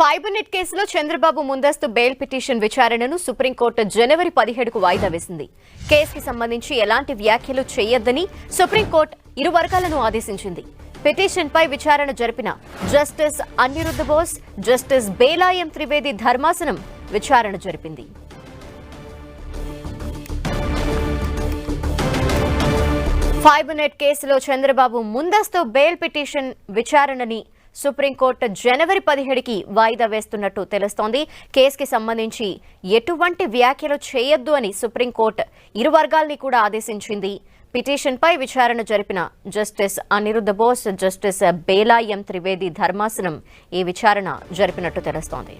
Fibre net కేసులో చంద్రబాబు ముందస్తు bail petition విచారణను సుప్రీంకోర్టు జనవరి 17కు వాయిదా వేసింది. కేసుకి సంబంధించి ఎలాంటి వ్యాఖ్యలు చేయొద్దని సుప్రీంకోర్టు ఇరు వర్గాలను ఆదేశించింది. పిటిషన్పై విచారణ జరిపిన జస్టిస్ అనిరుద్ధ బోస్, జస్టిస్ బేలాయం త్రివేది ధర్మాసనం విచారణ జరిపింది. ఫైబర్ నెట్ కేసులో చంద్రబాబు ముందస్తు బెయిల్ పిటిషన్ విచారణని సుప్రీంకోర్టు జనవరి 17కి వాయిదా వేస్తున్నట్టు తెలుస్తోంది. కేసుకి సంబంధించి ఎటువంటి వ్యాఖ్యలు చేయొద్దు అని సుప్రీంకోర్టు ఇరు వర్గాల్ని కూడా ఆదేశించింది. పిటిషన్పై విచారణ జరిపిన జస్టిస్ అనిరుద్ధ బోస్, జస్టిస్ బేలాయం త్రివేది ధర్మాసనం ఈ విచారణ జరిపినట్టు తెలుస్తోంది.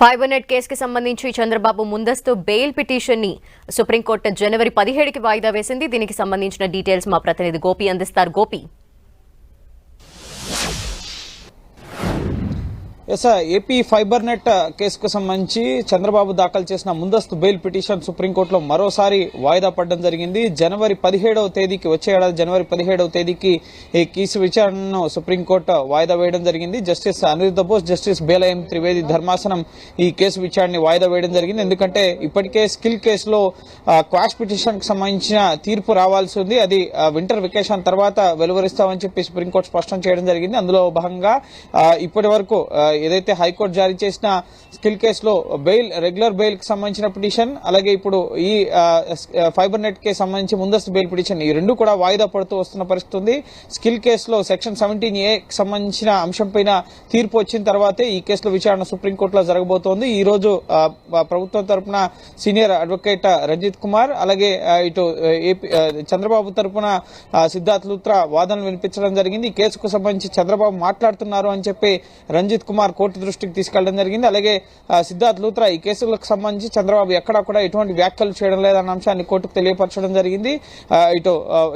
ఫైబర్ నెట్ కేసుకి సంబంధించి చంద్రబాబు ముందస్తు బెయిల్ పిటిషన్ ని సుప్రీంకోర్టు జనవరి 17కి వాయిదా వేసింది. దీనికి సంబంధించిన డీటెయిల్స్ మా ప్రతినిధి గోపి అందిస్తారు. గోపి, ఏపీ ఫైబర్ నెట్ కేసుకు సంబంధించి చంద్రబాబు దాఖలు చేసిన ముందస్తు బెయిల్ పిటిషన్ సుప్రీంకోర్టులో మరోసారి వాయిదా పడడం జరిగింది. జనవరి 17వ తేదీకి వచ్చే ఏడాది జనవరి 17వ తేదీకి ఈ కేసు విచారణను సుప్రీంకోర్టు వాయిదా వేయడం జరిగింది. జస్టిస్ అనిరుద్ధ బోస్, జస్టిస్ బేలాయం త్రివేది ధర్మాసనం ఈ కేసు విచారణని వాయిదా వేయడం జరిగింది. ఎందుకంటే ఇప్పటికే స్కిల్ కేసులో క్వాష్ పిటిషన్ కు సంబంధించిన తీర్పు రావాల్సి ఉంది. అది వింటర్ వెకేషన్ తర్వాత వెలువరిస్తామని చెప్పి సుప్రీంకోర్టు స్పష్టం చేయడం జరిగింది. అందులో భాగంగా ఇప్పటి వరకు ఏదైతే హైకోర్టు జారీ చేసిన స్కిల్ కేసులో రెగ్యులర్ బెయిల్ కి సంబంధించిన పిటిషన్, అలాగే ఇప్పుడు ఈ ఫైబర్ నెట్ కి సంబంధించి ముందస్తు బెయిల్ పిటిషన్, ఈ రెండు కూడా వాయిదా పడుతూ వస్తున్న పరిస్థితి ఉంది. స్కిల్ కేసులో సెక్షన్ 17A కి సంబంధించిన అంశంపైన తీర్పు వచ్చిన తర్వాతే ఈ కేసులో విచారణ సుప్రీంకోర్టులో జరగబోతోంది. ఈ రోజు ప్రభుత్వం తరపున సీనియర్ అడ్వకేట్ రంజిత్ కుమార్, అలాగే ఇటు చంద్రబాబు తరపున సిద్ధార్థ్ లూత్రా వాదనలు వినిపించడం జరిగింది. ఈ కేసుకు సంబంధించి చంద్రబాబు మాట్లాడుతున్నారు అని చెప్పి రంజిత్ కుమార్ కోర్టు దృష్టికి తీసుకెళ్లడం జరిగింది. అలాగే సిద్ధార్థ్ లూత్రా ఈ కేసులకు సంబంధించి చంద్రబాబు ఎక్కడా కూడా ఎటువంటి వ్యాఖ్యలు చేయడం లేదన్న అంశాన్ని కోర్టుకు తెలియపరచడం జరిగింది. ఇటు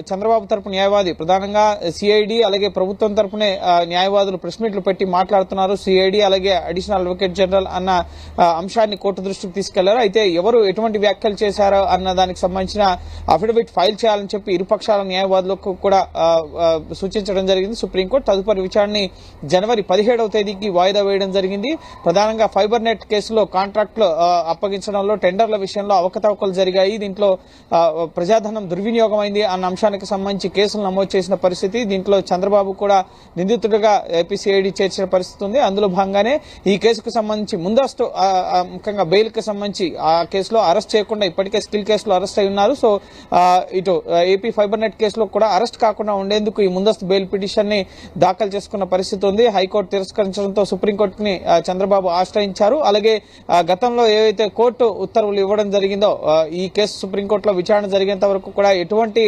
చంద్రబాబు తరపు న్యాయవాది, ప్రధానంగా సిఐడి అలాగే ప్రభుత్వం తరపునే న్యాయవాదులు ప్రెస్ మీట్లు పెట్టి మాట్లాడుతున్నారు. సిఐడి అలాగే అడిషనల్ అడ్వకేట్ జనరల్ అన్న అంశాన్ని కోర్టు దృష్టికి తీసుకెళ్లారు. అయితే ఎవరు ఎటువంటి వ్యాఖ్యలు చేశారో అన్న దానికి సంబంధించిన అఫిడవిట్ ఫైల్ చేయాలని చెప్పి ఇరుపక్షాల న్యాయవాదులకు కూడా సూచించడం జరిగింది సుప్రీంకోర్టు. తదుపరి విచారణని జనవరి 17వ తేదీకి వాయిదా వేయడం జరిగింది. ప్రధానంగా ఫైబర్ నెట్ కేసులో కాంట్రాక్టులు అప్పగించడంలో, టెండర్ల విషయంలో అవకతవకలు జరిగాయి, దీంట్లో ప్రజాధనం దుర్వినియోగమైంది అన్న అంశానికి సంబంధించి కేసులు నమోదు చేసిన పరిస్థితి. దీంట్లో చంద్రబాబు కూడా నిందితుడిగా ఏపీసీఐడి చేర్చిన పరిస్థితి ఉంది. అందులో భాగంగానే ఈ కేసుకు సంబంధించి ముందస్తు ముఖ్యంగా బెయిల్ కి సంబంధించి ఆ కేసులో అరెస్ట్ చేయకుండా ఇప్పటికే స్కిల్ కేసులో అరెస్ట్ అయి ఉన్నారు. సో ఇటు ఏపీ ఫైబర్ నెట్ కేసులో కూడా అరెస్ట్ కాకుండా ఉండేందుకు ఈ ముందస్తు బెయిల్ పిటిషన్ ని దాఖలు చేసుకున్న పరిస్థితి ఉంది. హైకోర్టు తిరస్కరించడంతో సుప్రీంకోర్టుని చంద్రబాబు ఆశ్రయించారు. అలాగే గతంలో ఏవైతే కోర్టు ఉత్తర్వులు ఇవ్వడం జరిగిందో, ఈ కేసు సుప్రీంకోర్టులో విచారణ జరిగేంత వరకు కూడా ఎటువంటి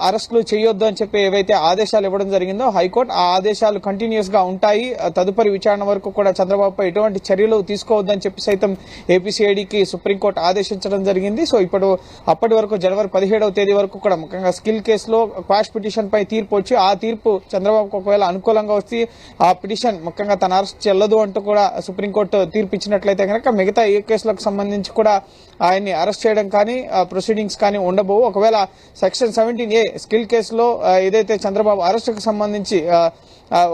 అరెస్టులు చేయొద్దు అని చెప్పి ఏవైతే ఆదేశాలు ఇవ్వడం జరిగిందో హైకోర్టు, ఆ ఆదేశాలు కంటిన్యూస్ గా ఉంటాయి. తదుపరి విచారణ వరకు కూడా చంద్రబాబుపై ఎటువంటి చర్యలు తీసుకోవద్దని చెప్పి సైతం ఏపీసీఐడికి సుప్రీంకోర్టు ఆదేశించడం జరిగింది. సో అప్పటి వరకు జనవరి 17వ తేదీ వరకు కూడా ముఖ్యంగా స్కిల్ కేసులో క్వాష్ పిటిషన్ పై తీర్పు వచ్చి, ఆ తీర్పు చంద్రబాబుకు ఒకవేళ అనుకూలంగా వస్తే ఆ పిటిషన్ ముఖ్యంగా తన అరెస్ట్ చెల్లదు అంటూ కూడా సుప్రీంకోర్టు తీర్పు ఇచ్చినట్లయితే కనుక మిగతా ఏ కేసులకు సంబంధించి కూడా ఆయన్ని అరెస్ట్ చేయడం కానీ ప్రొసీడింగ్స్ కానీ ఉండబోవు. ఒకవేళ సెక్షన్ 17A స్కిల్ కేసులో ఏదైతే చంద్రబాబు అరెస్టుకు సంబంధించి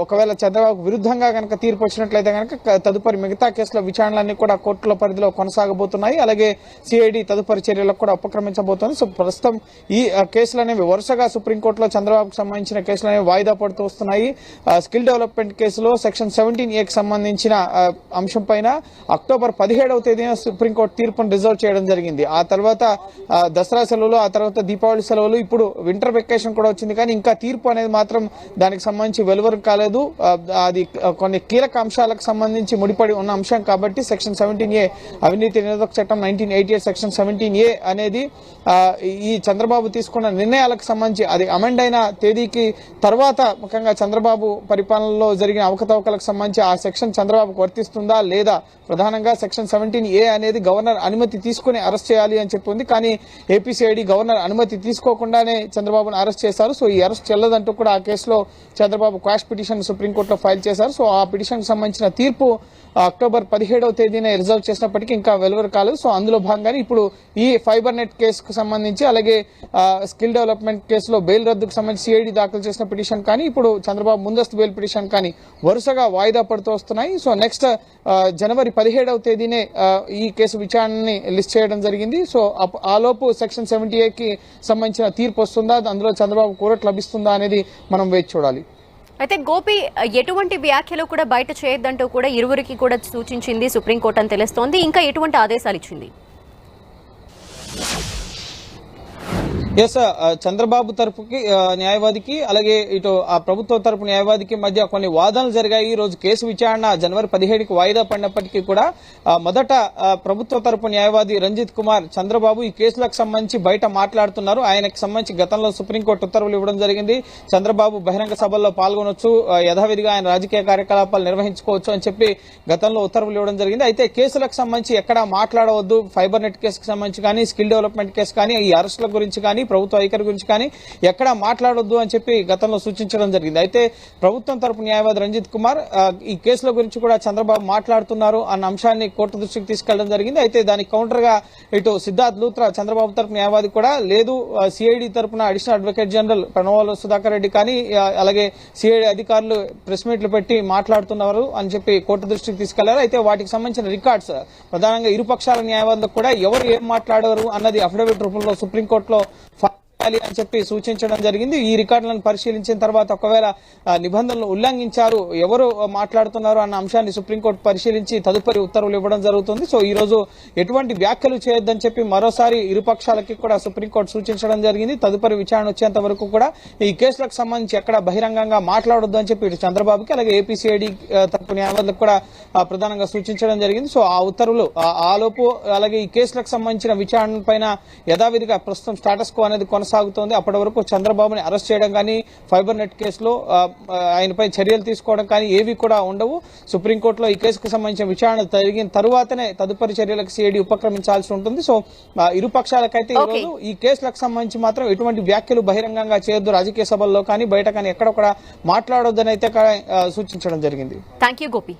ఒకవేళ చంద్రబాబుకు విరుద్ధంగా కనుక తీర్పు వచ్చినట్లయితే కనుక తదుపరి మిగతా కేసుల విచారణలన్నీ కూడా కోర్టుల పరిధిలో కొనసాగబోతున్నాయి. అలాగే సిఐడి తదుపరి చర్యలకు కూడా ఉపక్రమించబోతోంది. సో ప్రస్తుతం ఈ కేసులు అనేవి వరుసగా సుప్రీంకోర్టులో చంద్రబాబుకు సంబంధించిన కేసులు అనేవి వాయిదా పడుతూ వస్తున్నాయి. స్కిల్ డెవలప్మెంట్ కేసులో సెక్షన్ 17A సంబంధించిన అంశం పైన అక్టోబర్ 17వ తేదీన సుప్రీంకోర్టు తీర్పును రిజర్వ్ చేయడం జరిగింది. ఆ తర్వాత దసరా సెలవులు, ఆ తర్వాత దీపావళి సెలవులు, ఇప్పుడు వింటర్ వెకేషన్ కూడా వచ్చింది. కానీ ఇంకా తీర్పు అనేది మాత్రం దానికి సంబంధించి వెలువరం కాలేదు. అది కొన్ని కీలక అంశాలకు సంబంధించి ముడిపడి ఉన్న అంశం కాబట్టి సెక్షన్ 17A అవినీతి నిరోధక చట్టం 1988 సెక్షన్ 17A అనేది ఈ చంద్రబాబు తీసుకున్న నిర్ణయాలకు సంబంధించి అది అమెండ్ అయిన తేదీకి తర్వాత ముఖ్యంగా చంద్రబాబు పరిపాలనలో జరిగిన అవకతవకలకు సంబంధించి ఆ సెక్షన్ చంద్రబాబుకు వర్తిస్తుందా లేదా, ప్రధానంగా సెక్షన్ 17A అనేది గవర్నర్ అనుమతి తీసుకుని అరెస్ట్ చేయాలి అని చెప్పి ఉంది. కానీ ఏపీసీఐడి గవర్నర్ అనుమతి తీసుకోకుండానే చంద్రబాబును అరెస్ట్ చేశారు. సో ఈ అరెస్ట్ చెల్లదంటూ కూడా ఆ కేసులో చంద్రబాబు క్వాష్ పిటిషన్ సుప్రీంకోర్టులో ఫైల్ చేశారు. సో ఆ పిటిషన్ సంబంధించిన తీర్పు అక్టోబర్ 17వ తేదీన రిజర్వ్ చేసినప్పటికీ ఇంకా వెలువర కాలేదు. సో అందులో భాగంగానే ఇప్పుడు ఈ ఫైబర్ నెట్ కేసుకు సంబంధించి అలాగే స్కిల్ డెవలప్మెంట్ కేసులో బెయిల్ రద్దుకు సంబంధించి సిఐడి దాఖలు చేసిన పిటిషన్ కానీ ఇప్పుడు చంద్రబాబు ముందస్తు బెయిల్ పిటిషన్ కానీ వరుసగా వాయిదా పడుతూ వస్తున్నాయి. సో నెక్స్ట్ జనవరి 17వ తేదీనే ఈ కేసు విచారణని లిస్ట్ చేయడం జరిగింది. సో ఆలోపు సెక్షన్ 70A సంబంధించిన తీర్పు వస్తుందా, అందులో చంద్రబాబు కోరట్ లభిస్తుందా అనేది మనం వేచి చూడాలి. అయితే గోపి ఎటువంటి వ్యాఖ్యలు కూడా బయట చేయొద్దంటూ కూడా ఇరువురికి కూడా సూచించింది సుప్రీంకోర్టు అని తెలుస్తోంది. ఇంకా ఎటువంటి ఆదేశాలు ఇచ్చింది? ఎస్, చంద్రబాబు తరపుకి న్యాయవాదికి అలాగే ఇటు ఆ ప్రభుత్వ తరపు న్యాయవాదికి మధ్య కొన్ని వాదనలు జరిగాయి. ఈ రోజు కేసు విచారణ జనవరి 17కి వాయిదా పడినప్పటికీ కూడా మొదట ప్రభుత్వ తరపు న్యాయవాది రంజిత్ కుమార్ చంద్రబాబు ఈ కేసులకు సంబంధించి బయట మాట్లాడుతున్నారు. ఆయనకు సంబంధించి గతంలో సుప్రీంకోర్టు ఉత్తర్వులు ఇవ్వడం జరిగింది. చంద్రబాబు బహిరంగ సభల్లో పాల్గొనొచ్చు, యథావిధిగా ఆయన రాజకీయ కార్యకలాపాలు నిర్వహించుకోవచ్చు అని చెప్పి గతంలో ఉత్తర్వులు ఇవ్వడం జరిగింది. అయితే కేసులకు సంబంధించి ఎక్కడా మాట్లాడవద్దు, ఫైబర్ నెట్ కేసుకు సంబంధించి కానీ స్కిల్ డెవలప్మెంట్ కేసు కానీ ఈ అరెస్టుల గురించి కానీ ప్రభుత్వ వైఖరి గురించి కానీ ఎక్కడా మాట్లాడొద్దు అని చెప్పి గతంలో సూచించడం జరిగింది. అయితే ప్రభుత్వం తరపు న్యాయవాది రంజిత్ కుమార్ ఈ కేసుల గురించి కూడా చంద్రబాబు మాట్లాడుతున్నారు అన్న అంశాన్ని కోర్టు దృష్టికి తీసుకెళ్లడం జరిగింది. అయితే దానికి కౌంటర్ గా ఇటు సిద్ధార్థ్ లూత్రా చంద్రబాబు తరపు న్యాయవాది కూడా లేదు, సిఐడి తరపున additional advocate general Pranavala Sudhakar Reddy కానీ అలాగే సిఐడి అధికారులు ప్రెస్ మీట్లు పెట్టి మాట్లాడుతున్నారు అని చెప్పి కోర్టు దృష్టికి తీసుకెళ్లారు. అయితే వాటికి సంబంధించిన రికార్డ్స్ ప్రధానంగా ఇరుపక్షాల న్యాయవాదులకు కూడా ఎవరు ఏం మాట్లాడారు అన్నది అఫిడవిట్ రూపంలో సుప్రీంకోర్టులో అని చెప్పి సూచించడం జరిగింది. ఈ రికార్డులను పరిశీలించిన తర్వాత ఒకవేళ నిబంధనలు ఉల్లంఘించారు, ఎవరు మాట్లాడుతున్నారు అన్న అంశాన్ని సుప్రీంకోర్టు పరిశీలించి తదుపరి ఉత్తర్వులు ఇవ్వడం జరుగుతుంది. సో ఈ రోజు ఎటువంటి వ్యాఖ్యలు చేయొద్దని చెప్పి మరోసారి ఇరుపక్షాలకి కూడా సుప్రీంకోర్టు సూచించడం జరిగింది. తదుపరి విచారణ వచ్చేంత వరకు కూడా ఈ కేసులకు సంబంధించి ఎక్కడ బహిరంగంగా మాట్లాడొద్దు అని చెప్పి ఇటు చంద్రబాబుకి అలాగే ఏపీసీఐడి తరపు న్యాయవాదులకు కూడా ప్రధానంగా సూచించడం జరిగింది. సో ఆ ఉత్తర్వులు ఆలోపు అలాగే ఈ కేసులకు సంబంధించిన విచారణ పైన యథావిధిగా ప్రస్తుతం స్టాటస్ కో అనేది కొనసాగుతోంది. అప్పటి వరకు చంద్రబాబుని అరెస్ట్ చేయడం కానీ ఫైబర్ నెట్ కేసులో ఆయనపై చర్యలు తీసుకోవడం కానీ ఏవి కూడా ఉండవు. సుప్రీంకోర్టులో ఈ కేసుకు సంబంధించిన విచారణ జరిగిన తరువాతనే తదుపరి చర్యలకు సిఐడి ఉపక్రమించాల్సి ఉంటుంది. సో ఇరుపక్షాలకైతే ఈ రోజు ఈ కేసులకు సంబంధించి మాత్రం ఎటువంటి వ్యాఖ్యలు బహిరంగంగా చేయొద్దు, రాజకీయ సభల్లో కానీ బయట కానీ ఎక్కడ కూడా మాట్లాడొద్దని అయితే సూచించడం జరిగింది. థాంక్యూ గోపి.